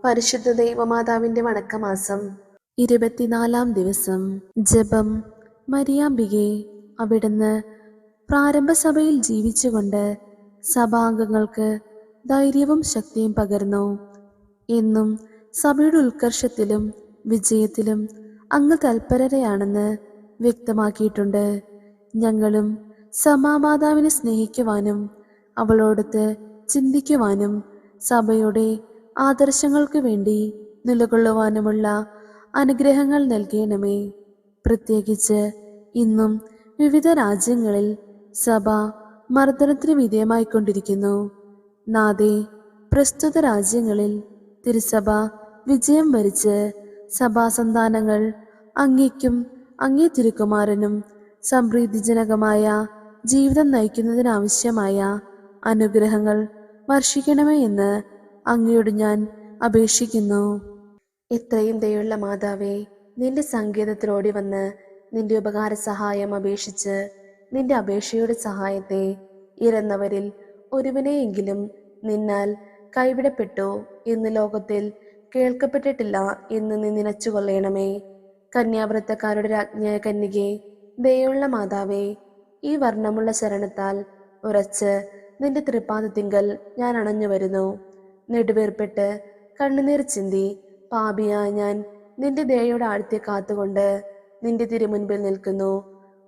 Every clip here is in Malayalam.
പരിശുദ്ധ ദൈവമാതാവിന്റെ വണക്കമാസം 24-ാം ദിവസം. ജപം. മരിയാമ്പികെ, അവിടുന്ന് പ്രാരംഭ സഭയിൽ ജീവിച്ചുകൊണ്ട് സഭാംഗങ്ങൾക്ക് ധൈര്യവും ശക്തിയും പകർന്നു. എന്നും സഭയുടെ ഉത്കർഷത്തിലും വിജയത്തിലും അങ്ങ് തൽപരതയാണെന്ന് വ്യക്തമാക്കിയിട്ടുണ്ട്. ഞങ്ങളും സഭാമാതാവിനെ സ്നേഹിക്കുവാനും അവളോടൊത്ത് ചിന്തിക്കുവാനും സഭയുടെ ആദർശങ്ങൾക്ക് വേണ്ടി നിലകൊള്ളുവാനുമുള്ള അനുഗ്രഹങ്ങൾ നൽകണമേ. പ്രത്യേകിച്ച് ഇന്നും വിവിധ രാജ്യങ്ങളിൽ സഭ മർദ്ദനത്തിന് വിധേയമായിക്കൊണ്ടിരിക്കുന്നു. നാഥേ, പ്രസ്തുത രാജ്യങ്ങളിൽ തിരുസഭ വിജയം വരിച്ച് സഭാസന്താനങ്ങൾ അങ്ങേക്കും അങ്ങേ തിരുക്കുമാരനും സംപ്രീതിജനകമായ ജീവിതം നയിക്കുന്നതിനാവശ്യമായ അനുഗ്രഹങ്ങൾ വർഷിക്കണമേ എന്ന് അങ്ങയോട് ഞാൻ അപേക്ഷിക്കുന്നു. എത്രയും ദയുള്ള മാതാവേ, നിന്റെ സങ്കേതത്തിലോടി വന്ന് നിന്റെ ഉപകാര സഹായം അപേക്ഷിച്ച് നിന്റെ അപേക്ഷയുടെ സഹായത്തെ ഇരന്നവരിൽ ഒരുവനെയെങ്കിലും നിന്നാൽ കൈവിടപ്പെട്ടു എന്ന് ലോകത്തിൽ കേൾക്കപ്പെട്ടിട്ടില്ല എന്ന് നീ നിനച്ചുകൊള്ളണമേ. കന്യാവ്രതക്കാരുടെ രാജ്ഞിയായ കന്യകേ, ദയുള്ള മാതാവേ, ഈ വർണ്ണമുള്ള ശരണത്താൽ ഉറച്ച് നിന്റെ തൃപ്പാദത്തിങ്കൽ ഞാൻ അണഞ്ഞു വരുന്നു. നെടുവേർപ്പെട്ട് കണ്ണുനീർ ചിന്തി പാപിയായ ഞാൻ നിന്റെ ദയയുടെ ആഴ്ത്തി കാത്തുകൊണ്ട് നിന്റെ തിരുമുൻപിൽ നിൽക്കുന്നു.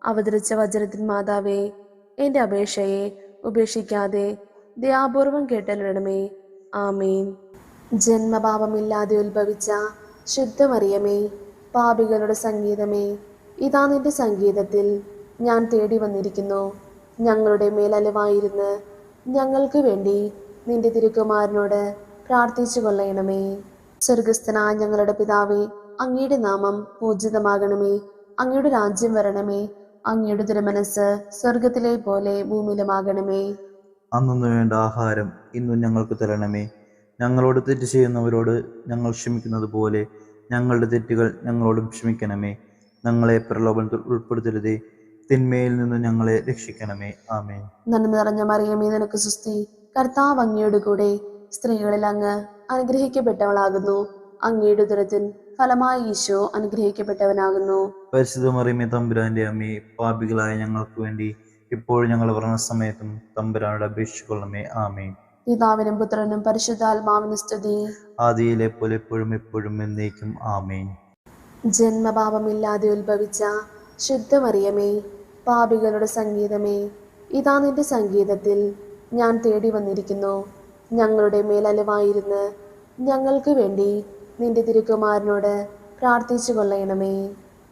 അവതരിച്ച വചനത്തിൻ മാതാവേ, എൻ്റെ അപേക്ഷയെ ഉപേക്ഷിക്കാതെ ദയാപൂർവം കേട്ടല്ലണമേ. ആമീൻ. ജന്മപാപമില്ലാതെ ഉത്ഭവിച്ച ശുദ്ധമറിയമേ, പാപികളുടെ സംഗീതമേ, ഇതാ നിന്റെ സംഗീതത്തിൽ ഞാൻ തേടി വന്നിരിക്കുന്നു. ഞങ്ങളുടെ മേലലവായിരുന്ന് ഞങ്ങൾക്ക് വേണ്ടി നിന്റെ തിരുക്കുമാരനോട് പ്രാർത്ഥിച്ചു കൊള്ളണമേ. സ്വർഗസ്ഥനായ ഞങ്ങളുടെ പിതാവേ, അങ്ങയുടെ നാമം പൂജിതമാകണമേ. അങ്ങയുടെ രാജ്യം വരണമേ. അങ്ങയുടെ തിരുമനസ് സ്വർഗത്തിലെ പോലെ ഭൂമിയിലുമാകണമേ. അന്നു വേണ്ട ആഹാരം ഇന്നും ഞങ്ങൾക്ക് തരണമേ. ഞങ്ങളോട് തെറ്റ് ചെയ്യുന്നവരോട് ഞങ്ങൾ ക്ഷമിക്കുന്നത് പോലെ ഞങ്ങളുടെ തെറ്റുകൾ ഞങ്ങളോടും ക്ഷമിക്കണമേ. ഞങ്ങളെ പ്രലോഭനത്തിൽ ഉൾപ്പെടുത്തരുതേ, തിന്മയിൽ നിന്ന് ഞങ്ങളെ രക്ഷിക്കണമേ. ആമേൻ. നന്മ നിറഞ്ഞ മറിയമേ, നിനക്ക് സുസ്തി. കർത്താവ് അങ്ങയോട് കൂടെ സ്ത്രീകളിൽ അങ്ങ് അനുഗ്രഹിക്കപ്പെട്ടവളാകുന്നു. അങ്ങയുടെ ഉദരത്തിൻ ഫലമായി ഈശോ അനുഗ്രഹിക്കപ്പെട്ടവനാകുന്നു. പരിശുദ്ധ മറിയമേ, തമ്പുരാന്റെ അമ്മേ, പാപികളായ ഞങ്ങൾക്ക് വേണ്ടി ഇപ്പോഴും ഞങ്ങളുടെ മരണസമയത്തും തമ്പുരാനോട് അപേക്ഷിച്ചുകൊള്ളണമേ. ആമേൻ. പിതാവിനും പുത്രനും പരിശുദ്ധാത്മാവിനും സ്തുതി. ആദിയിലെ പോലെ എപ്പോഴും എപ്പോഴും എന്നേക്കും. ആമേൻ. ജന്മപാപമില്ലാതെ ഉത്ഭവിച്ച ശുദ്ധമറിയമേ, പാപികളുടെ സംഗീതമേ, ഇതാ നിന്റെ സംഗീതത്തിൽ ഞാൻ തേടി വന്നിരിക്കുന്നു. ഞങ്ങളുടെ മേലലവായിരുന്ന് ഞങ്ങൾക്ക് വേണ്ടി നിന്റെ തിരുക്കുമാരനോട് പ്രാർത്ഥിച്ചു കൊള്ളണമേ.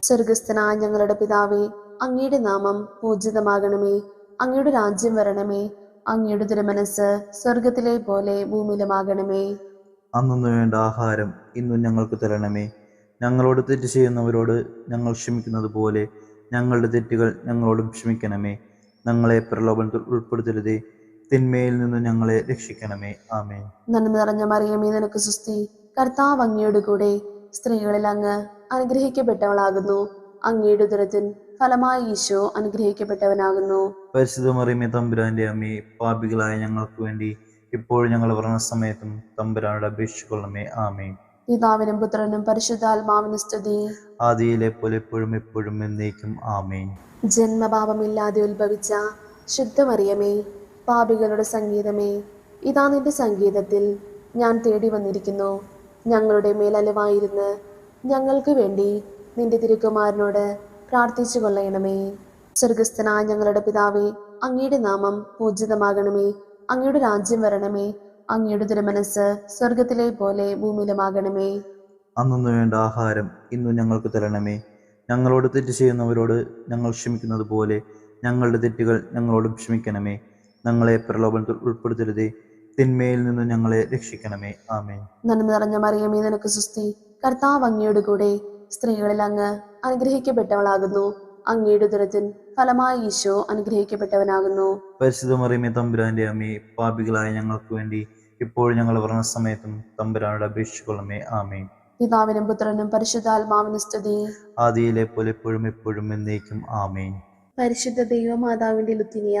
സ്വർഗസ്ഥനായ ഞങ്ങളുടെ പിതാവേ, അങ്ങയുടെ നാമം പൂജിതമാകണമേ. അങ്ങയുടെ രാജ്യം വരണമേ. അങ്ങയുടെ തിരുമനസ് സ്വർഗത്തിലെ പോലെ ഭൂമിയിലുമാകണമേ. അന്നു വേണ്ട ആഹാരം ഇന്നും ഞങ്ങൾക്ക് തരണമേ. ഞങ്ങളോട് തെറ്റ് ചെയ്യുന്നവരോട് ഞങ്ങൾ ക്ഷമിക്കുന്നത് പോലെ ഞങ്ങളുടെ തെറ്റുകൾ ഞങ്ങളോടും ക്ഷമിക്കണമേ. ഞങ്ങളെ പ്രലോഭനത്തിൽ ഉൾപ്പെടുത്തരുതേ, തിന്മയിൽ നിന്ന് ഞങ്ങളെ രക്ഷിക്കണമേ. ആമേൻ. നന്മ നിറഞ്ഞ മറിയമേ, നിനക്ക് സുസ്തി. കർത്താവ് അങ്ങയോട് കൂടെ സ്ത്രീകളിൽ അങ്ങ് അനുഗ്രഹിക്കപ്പെട്ടവളാകുന്നു. അങ്ങയുടെ ഉദരത്തിൻ ഫലമായി ഈശോ അനുഗ്രഹിക്കപ്പെട്ടവനാകുന്നു. പരിശുദ്ധ മറിയമേ, തമ്പുരാന്റെ അമ്മേ, പാപികളായ ഞങ്ങൾക്ക് വേണ്ടി ഇപ്പോഴും ഞങ്ങളുടെ മരണസമയത്തും തമ്പുരാനോട് അപേക്ഷിച്ചുകൊള്ളണമേ. ആമേൻ. പിതാവിനും പുത്രനും പരിശുദ്ധാത്മാവിനും സ്തുതി. ആദിയിലെ പോലെ എപ്പോഴും എപ്പോഴും എന്നേക്കും. ആമേൻ. ജന്മപാപമില്ലാതെ ഉത്ഭവിച്ച ശുദ്ധമറിയമേ, പാപികളുടെ സംഗീതമേ, ഇതാ നിന്റെ സംഗീതത്തിൽ ഞാൻ തേടി വന്നിരിക്കുന്നു. ഞങ്ങളുടെ മേലലവായിരുന്ന് ഞങ്ങൾക്ക് വേണ്ടി നിന്റെ തിരുക്കുമാരനോട് പ്രാർത്ഥിച്ചു കൊള്ളണമേ. സ്വർഗസ്ഥനായ ഞങ്ങളുടെ പിതാവേ, അങ്ങയുടെ നാമം പൂജിതമാകണമേ. അങ്ങയുടെ രാജ്യം വരണമേ. അങ്ങയുടെ തിരുമനസ് സ്വർഗത്തിലെ പോലെ ഭൂമിയിലുമാകണമേ. അന്നു വേണ്ട ആഹാരം ഇന്നും ഞങ്ങൾക്ക് തരണമേ. ഞങ്ങളോട് തെറ്റ് ചെയ്യുന്നവരോട് ഞങ്ങൾ ക്ഷമിക്കുന്നത് പോലെ ഞങ്ങളുടെ തെറ്റുകൾ ഞങ്ങളോടും ക്ഷമിക്കണമേ. ഞങ്ങളെ പ്രലോഭനത്തിൽ ഉൾപ്പെടുത്തരുതേ, തിന്മയിൽ നിന്ന് ഞങ്ങളെ രക്ഷിക്കണമേ. ആമേൻ. നന്മ നിറഞ്ഞ മറിയമേ, നിനക്ക് സുസ്തി. കർത്താവ് അങ്ങയോട് കൂടെ സ്ത്രീകളിൽ അങ്ങ് അനുഗ്രഹിക്കപ്പെട്ടവളാകുന്നു. അങ്ങയുടെ ഉദരത്തിൻ ഫലമായി ഈശോ അനുഗ്രഹിക്കപ്പെട്ടവനാകുന്നു. പരിശുദ്ധ മറിയമേ, തമ്പുരാന്റെ അമ്മേ, പാപികളായ ഞങ്ങൾക്ക് വേണ്ടി ഇപ്പോഴും ഞങ്ങളുടെ മരണസമയത്തും തമ്പുരാനോട് അപേക്ഷിച്ചുകൊള്ളണമേ. ആമേൻ. പിതാവിനും പുത്രനും പരിശുദ്ധാത്മാവിനും സ്തുതി. ആദിയിലെ പോലെ എപ്പോഴും എപ്പോഴും എന്നേക്കും. ആമേൻ. പരിശുദ്ധ ദൈവമാതാവിന്റെ ലുത്തിനിയ,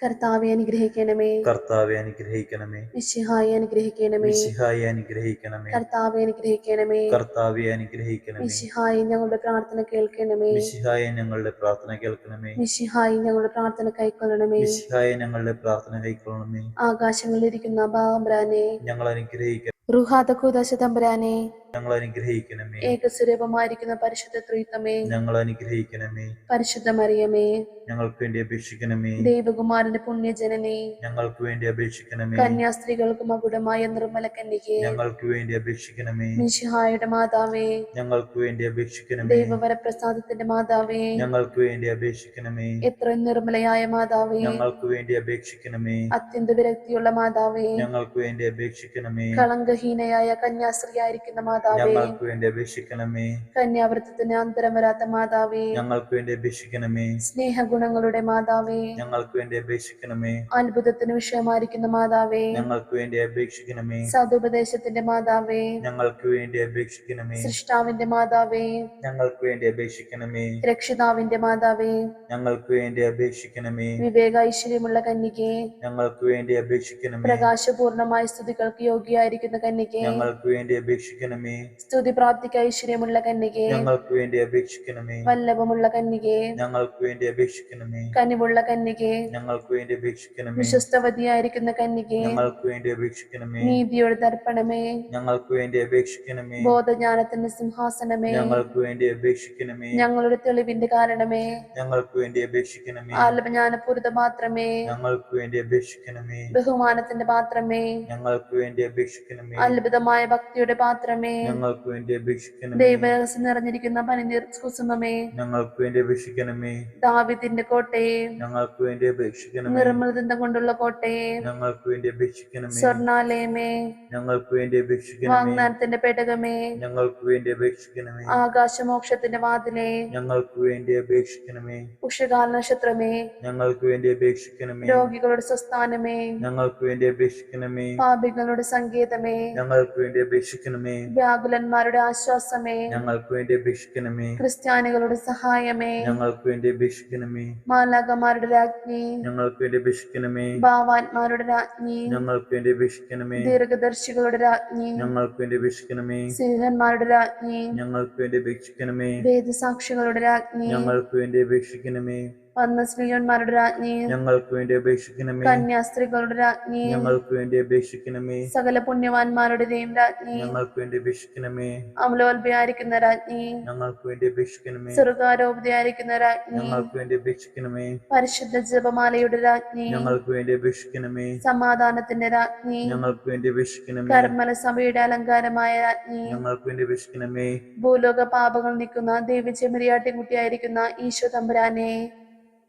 കർത്താവെ അനുഗ്രഹിക്കണമേ. കർത്താവെ അനുഗ്രഹിക്കണമേ. മിശിഹായെ അനുഗ്രഹിക്കണമേ. മിശിഹായെ അനുഗ്രഹിക്കണമേ. കർത്താവെ അനുഗ്രഹിക്കണമേ. കർത്താവെ അനുഗ്രഹിക്കണമേ. മിശിഹായെ ഞങ്ങളുടെ പ്രാർത്ഥന കേൾക്കണമേ. മിശിഹായെ ഞങ്ങളുടെ പ്രാർത്ഥന കേൾക്കണമേ. മിശിഹായെ ഞങ്ങളുടെ പ്രാർത്ഥന കൈക്കൊള്ളണമേ. മിശിഹായെ ഞങ്ങളുടെ പ്രാർത്ഥന കൈക്കൊള്ളണമേ. ആകാശങ്ങളിലിരിക്കുന്ന തമ്പുരാനെ, ഞങ്ങൾ അനുഗ്രഹിക്കണം. റുഹാദകൂദശ തമ്പുരാനെ, ഞങ്ങൾ അനുഗ്രഹിക്കണമേ. ഏകസ്വരൂപമായിരിക്കുന്ന പരിശുദ്ധ ത്രിത്വമേ, ഞങ്ങൾ അനുഗ്രഹിക്കണമേ. പരിശുദ്ധ മറിയമേ, ഞങ്ങൾക്ക് വേണ്ടി അപേക്ഷിക്കണമേ. ദൈവകുമാരന്റെ പുണ്യജനനെ, ഞങ്ങൾക്ക് വേണ്ടി അപേക്ഷിക്കണമേ. കന്യാസ്ത്രീകൾക്ക് മകുടമായ നിർമ്മല കന്യകെ, ഞങ്ങൾക്ക് വേണ്ടി അപേക്ഷിക്കണമേ. മിശിഹായുടെ മാതാവേ, ഞങ്ങൾക്ക് വേണ്ടി അപേക്ഷിക്കണമേ. ദൈവവരപ്രസാദത്തിന്റെ മാതാവേ, ഞങ്ങൾക്ക് വേണ്ടി അപേക്ഷിക്കണമേ. എത്ര നിർമ്മലയായ മാതാവേ, ഞങ്ങൾക്ക് വേണ്ടി അപേക്ഷിക്കണമേ. അത്യന്ത വിരക്തിയുള്ള മാതാവേ, ഞങ്ങൾക്ക് വേണ്ടി അപേക്ഷിക്കണമേ. കളങ്കഹീനയായ കന്യാസ്ത്രീയായിരിക്കുന്ന മാതാവേ, ഞങ്ങൾക്ക് വേണ്ടി അപേക്ഷിക്കണമേ. കന്യാവൃത്തത്തിന് അന്തരം വരാത്ത മാതാവേ, ഞങ്ങൾക്ക് വേണ്ടി അപേക്ഷിക്കണമേ. സ്നേഹഗുണങ്ങളുടെ മാതാവേ, ഞങ്ങൾക്ക് വേണ്ടി അപേക്ഷിക്കണമേ. അത്ഭുതത്തിന് വിഷയമായിരിക്കുന്ന മാതാവേ, ഞങ്ങൾക്ക് വേണ്ടി അപേക്ഷിക്കണമേ. സതുപദേശത്തിന്റെ മാതാവേ, ഞങ്ങൾക്ക് വേണ്ടി അപേക്ഷിക്കണമേ. സൃഷ്ടാവിന്റെ മാതാവേ, ഞങ്ങൾക്ക് വേണ്ടി അപേക്ഷിക്കണമേ. രക്ഷിതാവിന്റെ മാതാവേ, ഞങ്ങൾക്ക് വേണ്ടി അപേക്ഷിക്കണമേ. വിവേക ഐശ്വര്യമുള്ള കന്യകെ, ഞങ്ങൾക്ക് വേണ്ടി അപേക്ഷിക്കണമേ. പ്രകാശപൂർണമായ സ്തുതികൾക്ക് യോഗ്യയായിരിക്കുന്ന കന്യകെ, ഞങ്ങൾക്ക് വേണ്ടി അപേക്ഷിക്കണമേ. സ്തുതി പ്രാപ്തിക്ക് ഐശ്വര്യമുള്ള കന്യകെ, ഞങ്ങൾക്ക് വേണ്ടി അപേക്ഷിക്കണമേ. വല്ലഭമുള്ള കന്യകെ, ഞങ്ങൾക്ക് വേണ്ടി അപേക്ഷിക്കണമേ. കനിവുള്ള കന്യകെ, ഞങ്ങൾക്ക് വേണ്ടി അപേക്ഷിക്കണമേ. വിശ്വസ്തവതിയായിരിക്കുന്ന കന്യകെ, ഞങ്ങൾക്ക് വേണ്ടി അപേക്ഷിക്കണമേ. നീതിയുടെ ദർപ്പണമേ, ഞങ്ങൾക്ക് വേണ്ടി അപേക്ഷിക്കണമേ. ബോധജ്ഞാനത്തിന്റെ സിംഹാസനമേ, ഞങ്ങൾക്ക് വേണ്ടി അപേക്ഷിക്കണമേ. ഞങ്ങളുടെ തെളിവിന്റെ കാരണമേ, ഞങ്ങൾക്ക് വേണ്ടി അപേക്ഷിക്കണമേ. ആത്മജ്ഞാനപൂരിത പാത്രമേ, ഞങ്ങൾക്ക് വേണ്ടി അപേക്ഷിക്കണമേ. ബഹുമാനത്തിന്റെ പാത്രമേ, ഞങ്ങൾക്ക് വേണ്ടി അപേക്ഷിക്കണമേ. അത്ഭുതമായ ഭക്തിയുടെ പാത്രമേ, ഞങ്ങൾക്ക് വേണ്ടി അപേക്ഷിക്കണമേ. ദൈവരഹസ്യം നിറഞ്ഞിരിക്കുന്ന പനിനീർ കുസുമമേ, ഞങ്ങൾക്ക് വേണ്ടി അപേക്ഷിക്കണമേ. ദാവീദിന്റെ കോട്ടയെ, ഞങ്ങൾക്ക് വേണ്ടി അപേക്ഷിക്കണമേ. നിർമ്മലദന്തം കൊണ്ടുള്ള കോട്ടയെ, ഞങ്ങൾക്ക് വേണ്ടി അപേക്ഷിക്കണമേ. സ്വർണാലയമേ, ഞങ്ങൾക്ക് വേണ്ടി അപേക്ഷിക്കണമേ. വാഗ്ദാനത്തിന്റെ പേടകമേ, ഞങ്ങൾക്ക് വേണ്ടി അപേക്ഷിക്കണമേ. ആകാശമോക്ഷത്തിന്റെ വാതിലേ, ഞങ്ങൾക്ക് വേണ്ടി അപേക്ഷിക്കണമേ. ഉഷകാല നക്ഷത്രമേ, ഞങ്ങൾക്ക് വേണ്ടി അപേക്ഷിക്കണമേ. രോഗികളുടെ സ്വസ്ഥാനമേ, ഞങ്ങൾക്ക് വേണ്ടി അപേക്ഷിക്കണമേ. പാപികളുടെ സങ്കേതമേ, ഞങ്ങൾക്ക് വേണ്ടി അപേക്ഷിക്കണമേ. വ്യാകുലന്മാരുടെ ആശ്വാസമേ, ഞങ്ങൾക്ക് വേണ്ടി അപേക്ഷിക്കണമേ. ക്രിസ്ത്യാനികളുടെ സഹായമേ, ഞങ്ങൾക്ക് വേണ്ടി അപേക്ഷിക്കണമേ. മാലാകമാരുടെ രാജ്ഞി, ഞങ്ങൾക്ക് വേണ്ടി അപേക്ഷിക്കണമേ. ഭാവാത്മാരുടെ രാജ്ഞി, ഞങ്ങൾക്ക് വേണ്ടി അപേക്ഷിക്കണമേ. ദീർഘദർശികളുടെ രാജ്ഞി, ഞങ്ങൾക്ക് വേണ്ടി അപേക്ഷിക്കണമേ. സിംഹന്മാരുടെ രാജ്ഞി, ഞങ്ങൾക്ക് വേണ്ടി അപേക്ഷിക്കണമേ. വേദസാക്ഷികളുടെ രാജ്ഞി, ഞങ്ങൾക്ക് വേണ്ടി അപേക്ഷിക്കണമേ. വന്ന സ്ത്രീയന്മാരുടെ രാജ്ഞി, ഞങ്ങൾക്ക് വേണ്ടി അപേക്ഷിക്കണമേ. കന്യാസ്ത്രീകളുടെ രാജ്ഞി, ഞങ്ങൾക്ക് വേണ്ടി അപേക്ഷിക്കണമേ. സകല പുണ്യവാന്മാരുടെയും രാജ്ഞി, ഞങ്ങൾക്ക് വേണ്ടി അപേക്ഷിക്കണമേ. അമലോത്ഭയായിരിക്കുന്ന രാജ്ഞി, ഞങ്ങൾക്ക് വേണ്ടി അപേക്ഷിക്കണമേ. സ്വർഗാരോപതയായിരിക്കുന്ന രാജ്ഞി, ഞങ്ങൾക്ക് വേണ്ടി അപേക്ഷിക്കണമേ. പരിശുദ്ധ ജപമാലയുടെ രാജ്ഞി, ഞങ്ങൾക്ക് വേണ്ടി അപേക്ഷിക്കണമേ. സമാധാനത്തിന്റെ രാജ്ഞി, ഞങ്ങൾക്ക് വേണ്ടി അപേക്ഷിക്കണമേ. കർമ്മല സഭയുടെ അലങ്കാരമായ രാജ്ഞി, ഞങ്ങൾക്ക് വേണ്ടി അപേക്ഷിക്കണമേ. ഭൂലോക പാപങ്ങൾ നീക്കുന്ന ദൈവചെമ്മരിയാട്ടിൻകുട്ടിയായിരിക്കുന്ന ഈശോ തമ്പുരാനെ,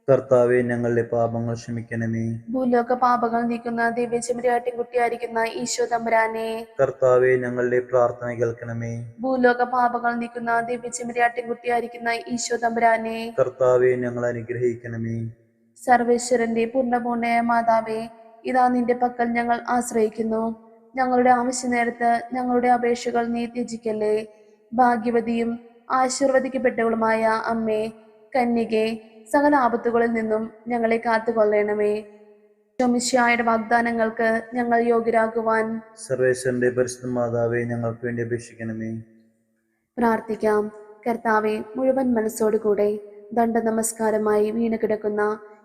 കർത്താവെ ഞങ്ങളുടെ പാപങ്ങൾ ക്ഷമിക്കണമേ. ഭൂലോക പാപങ്ങൾ നീക്കുന്ന ദൈവചെമ്മരിയാട്ടിൻകുട്ടിയായിരിക്കുന്ന ഈശോ തമ്പുരാനെ, കർത്താവെ ഞങ്ങളുടെ പ്രാർത്ഥന കേൾക്കണമേ. ഭൂലോക പാപങ്ങൾ നീക്കുന്ന ദൈവചെമ്മരിയാട്ടിൻകുട്ടിയായിരിക്കുന്ന ഈശോ തമ്പുരാനെ, കർത്താവെ ഞങ്ങൾ അനുഗ്രഹിക്കണമേ. സർവേശ്വരന്റെ പൂർണ്ണപൂർണ്ണയായ മാതാവേ, ഇതാ നിന്റെ പക്കൽ ഞങ്ങൾ ആശ്രയിക്കുന്നു. ഞങ്ങളുടെ ആവശ്യ നേരത്ത് ഞങ്ങളുടെ അപേക്ഷകൾ നീ ത്യജിക്കല്ലേ. ഭാഗ്യവതിയും ആശീർവദിക്കപ്പെട്ടവളുമായ അമ്മേ, കന്യകെ, സകല ആപത്തുകളിൽ നിന്നും ഞങ്ങളെ കാത്തുകൊള്ളണമേ. മിശിഹായുടെ വാഗ്ദാനങ്ങൾക്ക് ഞങ്ങൾ യോഗ്യരാകുവാൻ സർവേശ്വരന്റെ പരിശുദ്ധ മാതാവേ ഞങ്ങൾക്ക് വേണ്ടി അപേക്ഷിക്കണമേ. പ്രാർത്ഥിക്കാം. കർത്താവെ, മുഴുവൻ മനസ്സോടുകൂടെ ദണ്ഡ നമസ്കാരമായി വീണ് കിടക്കുന്ന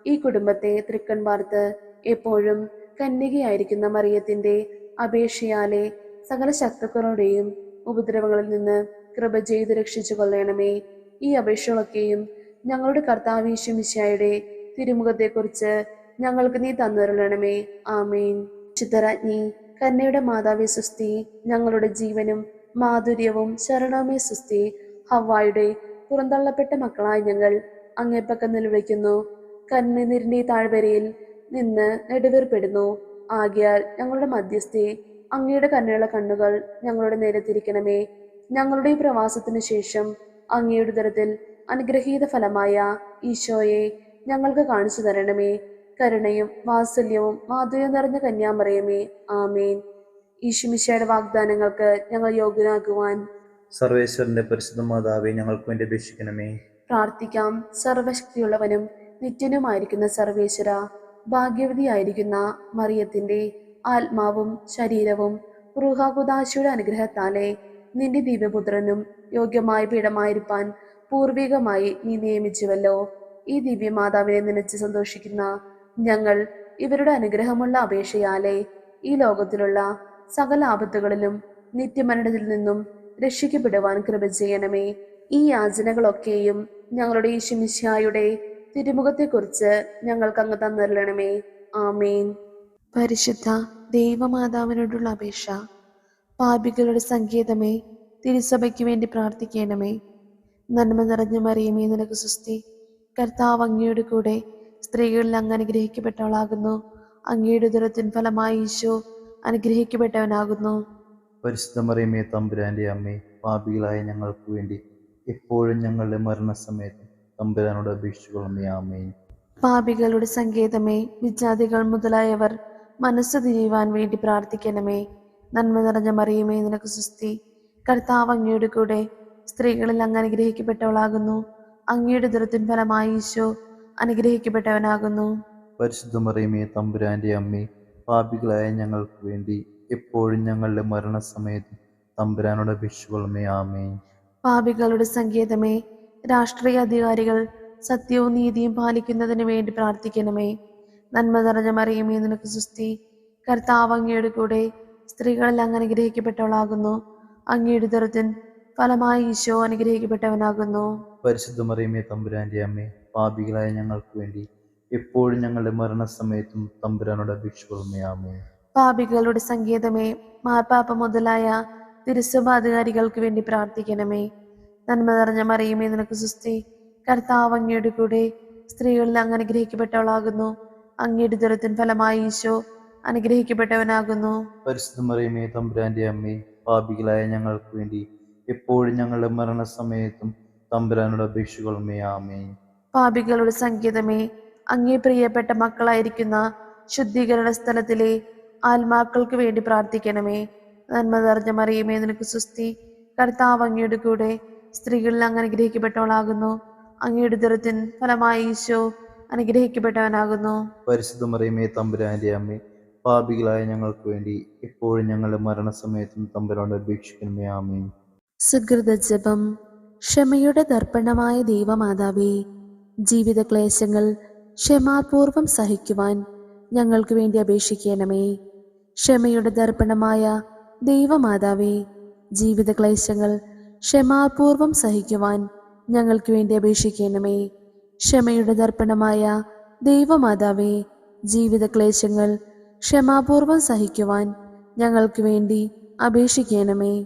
ഈ കുടുംബത്തെ തൃക്കൺ പാർത്ത് എപ്പോഴും കന്യകയായിരിക്കുന്ന മറിയത്തിന്റെ അപേക്ഷയാലെ സകല ശത്രുക്കളുടെയും ഉപദ്രവങ്ങളിൽ നിന്ന് കൃപ ചെയ്ത് രക്ഷിച്ചു കൊള്ളണമേ. ഈ അപേക്ഷകളൊക്കെയും ഞങ്ങളുടെ കർത്താവ് യേശു മിശിഹായുടെ തിരുമുഖത്തെക്കുറിച്ച് ഞങ്ങൾക്ക് നീ തന്നുതരണമേ. ആമേൻ. ചിത്തരാജ്ഞി, കന്യയുടെ മാതാവേ സുസ്തി, ഞങ്ങളുടെ ജീവനും മാധുര്യവും ശരണവുമേ സുസ്തി. ഹവ്വായുടെ പുറന്തള്ളപ്പെട്ട മക്കളായി ഞങ്ങൾ അങ്ങേപ്പക്കം നിലവിളിക്കുന്നു. കണ്ണുനീരിന്റെ താഴ്വരയിൽ നിന്ന് നെടുവേർപ്പെടുന്നു. ആകയാൽ ഞങ്ങളുടെ മധ്യസ്ഥെ, അങ്ങയുടെ കരുണയുള്ള കണ്ണുകൾ ഞങ്ങളുടെ നേരെ തിരിക്കണമേ. ഞങ്ങളുടെ ഈ പ്രവാസത്തിനു ശേഷം അങ്ങയുടെ ഉദരത്തിൽ അനുഗ്രഹീത ഫലമായ ഈശോയെ ഞങ്ങൾക്ക് കാണിച്ചു തരണമേ. കരുണയും വാത്സല്യവും മാധുര്യം നിറഞ്ഞ കന്യാമറിയമേ, ആമേൻ. ഈശോമിശിഹായുടെ വാഗ്ദാനങ്ങൾക്ക് ഞങ്ങൾ യോഗ്യരാകുവാൻ സർവേശ്വരന്റെ പരിശുദ്ധ മാതാവേ ഞങ്ങൾക്ക് വേണ്ടി അപേക്ഷിക്കണമേ. പ്രാർത്ഥിക്കാം. സർവശക്തിയുള്ളവനും നിത്യനുമായിരിക്കുന്ന സർവേശ്വര, ഭാഗ്യവതിയായിരിക്കുന്ന മറിയത്തിന്റെ ആത്മാവും ശരീരവും റൂഹാകുദാശയുടെ അനുഗ്രഹത്താലെ നിന്റെ ദിവ്യപുത്രനും യോഗ്യമായ പീഠമായിരിക്കാൻ പൂർവികമായി നീ നിയമിച്ചുവല്ലോ. ഈ ദിവ്യമാതാവിനെ നനച്ച് സന്തോഷിക്കുന്ന ഞങ്ങൾ ഇവരുടെ അനുഗ്രഹമുള്ള അപേക്ഷയാലെ ഈ ലോകത്തിലുള്ള സകല ആപത്തുകളിലും നിത്യമരണത്തിൽ നിന്നും രക്ഷിക്കപ്പെടുവാൻ കൃപ ചെയ്യണമേ. ഈ യാചനകളൊക്കെയും ഞങ്ങളുടെ ഈശോമിശിഹായുടെ തിരുമുഖത്തെക്കുറിച്ച് ഞങ്ങൾക്ക് അങ്ങ് തന്നരുളണമേ. ആമേൻ. പരിശുദ്ധ ദൈവമാതാവിനോടുള്ള അപേക്ഷ. പാപികളുടെ സങ്കേതമേ, തിരുസഭയ്ക്ക് വേണ്ടി പ്രാർത്ഥിക്കണമേ. നന്മ നിറഞ്ഞ മറിയമേ, നിനക്ക് സ്വസ്തി. കർത്താവ് അങ്ങയുടെ കൂടെ സ്ത്രീകളിൽ അങ്ങ് അനുഗ്രഹിക്കപ്പെട്ടവളാകുന്നു. അങ്ങയുടെ ഉദരത്തിൻ ഫലമായി ഈശോ അനുഗ്രഹിക്കപ്പെട്ടവനാകുന്നു. പരിശുദ്ധ മറിയമേ, തമ്പുരാന്റെ അമ്മേ, പാപികളായ ഞങ്ങൾക്ക് വേണ്ടി എപ്പോഴും ഞങ്ങളുടെ മരണസമയത്തും തമ്പുരാനോട് അപേക്ഷിച്ചുകൊള്ളണമേ. ആമേൻ. പാപികളുടെ സങ്കേതമേ, വിജാതികൾ മുതലായവർ മനസ്സ് തിരിയുവാൻ വേണ്ടി പ്രാർത്ഥിക്കണമേ. നന്മ നിറഞ്ഞ മറിയമേ, നിനക്ക് സ്വസ്തി. കർത്താവ് അങ്ങയുടെ കൂടെ സ്ത്രീകളിൽ അങ്ങ് അനുഗ്രഹിക്കപ്പെട്ടവളാകുന്നു. അങ്ങയുടെ ഉദരത്തിൻ ഫലമായി ഈശോ അനുഗ്രഹിക്കപ്പെട്ടവനാകുന്നു. പരിശുദ്ധ മറിയമേ, തമ്പുരാന്റെ അമ്മേ, പാപികളായ ഞങ്ങൾക്ക് വേണ്ടി എപ്പോഴും ഞങ്ങളുടെ മരണസമയത്തും തമ്പുരാനോട് അപേക്ഷിച്ചുകൊള്ളണമേ. ആമേൻ. പാപികളുടെ സങ്കേതമേ, രാഷ്ട്രീയ അധികാരികൾ സത്യവും നീതിയും പാലിക്കുന്നതിന് വേണ്ടി പ്രാർത്ഥിക്കണമേ. നന്മ നിറഞ്ഞ മറിയമേ, നിനക്ക് സ്വസ്തി. കർത്താവ് അങ്ങയുടെ കൂടെ സ്ത്രീകളിൽ അങ്ങ് അനുഗ്രഹിക്കപ്പെട്ടവളാകുന്നു. അങ്ങയുടെ ഉദരത്തിൻ ഫലമായി ഈശോ അനുഗ്രഹിക്കപ്പെട്ടവനാകുന്നു. പരിശുദ്ധ മറിയമേ, തമ്പുരാന്റെ അമ്മേ, പാപികളായ ഞങ്ങൾക്ക് വേണ്ടി എപ്പോഴും ഞങ്ങളുടെ മരണസമയത്തും തമ്പുരാനോട് അപേക്ഷിച്ചുകൊള്ളണമേ. ആമേൻ. പാപികളുടെ സങ്കേതമേ, മാർപ്പാപ്പ മുതലായ തിരുസഭാധികാരികൾക്ക് വേണ്ടി പ്രാർത്ഥിക്കണമേ. നന്മ നിറഞ്ഞ മറിയമേ, നിനക്ക് സ്വസ്തി. കർത്താവ് അങ്ങയുടെ കൂടെ സ്ത്രീകളിൽ അങ്ങ് അനുഗ്രഹിക്കപ്പെട്ടവളാകുന്നു. അങ്ങയുടെ ഉദരത്തിൻ ഫലമായി ഈശോ അനുഗ്രഹിക്കപ്പെട്ടവനാകുന്നു. പരിശുദ്ധ മറിയമേ, തമ്പുരാന്റെ അമ്മേ, പാപികളായ ഞങ്ങൾക്ക് വേണ്ടി എപ്പോഴും ഞങ്ങളുടെ മരണസമയത്തും തമ്പുരാനോട് അപേക്ഷിച്ചുകൊള്ളണമേ. ആമേൻ. പാപികളുടെ സങ്കേതമേ, അങ്ങേ പ്രിയപ്പെട്ട മക്കളായിരിക്കുന്ന ശുദ്ധീകരണ സ്ഥലത്തിലെ ആത്മാക്കൾക്ക് വേണ്ടി പ്രാർത്ഥിക്കണമേ. നന്മ നിറഞ്ഞ മറിയമേ, നിനക്ക് സ്വസ്തി. കർത്താവ് അങ്ങയുടെ കൂടെ സ്ത്രീകളിൽ അങ്ങ് അനുഗ്രഹിക്കപ്പെട്ടവളാകുന്നു. അങ്ങയുടെ ഉദരത്തിൻ ഫലമായി ഈശോ അനുഗ്രഹിക്കപ്പെട്ടവനാകുന്നു. പരിശുദ്ധ മറിയമേ, തമ്പുരാന്റെ അമ്മേ, പാപികളായ ഞങ്ങൾക്ക് വേണ്ടി എപ്പോഴും ഞങ്ങളുടെ മരണസമയത്തും തമ്പുരാനോട് അപേക്ഷിക്കണമേ. ആമേൻ. സുഹൃത ജപം. ക്ഷമയുടെ ദർപ്പണമായ ദൈവമാതാവേ, ജീവിത ക്ലേശങ്ങൾ ക്ഷമാപൂർവം സഹിക്കുവാൻ ഞങ്ങൾക്ക് വേണ്ടി അപേക്ഷിക്കണമേ. ക്ഷമയുടെ ദർപ്പണമായ ദൈവമാതാവേ, ജീവിത ക്ലേശങ്ങൾ ക്ഷമാപൂർവം സഹിക്കുവാൻ ഞങ്ങൾക്ക് വേണ്ടി അപേക്ഷിക്കണമേ. ക്ഷമയുടെ ദർപ്പണമായ ദൈവമാതാവേ, ജീവിത ക്ലേശങ്ങൾ ക്ഷമാപൂർവം സഹിക്കുവാൻ ഞങ്ങൾക്ക് വേണ്ടി അപേക്ഷിക്കണമേ.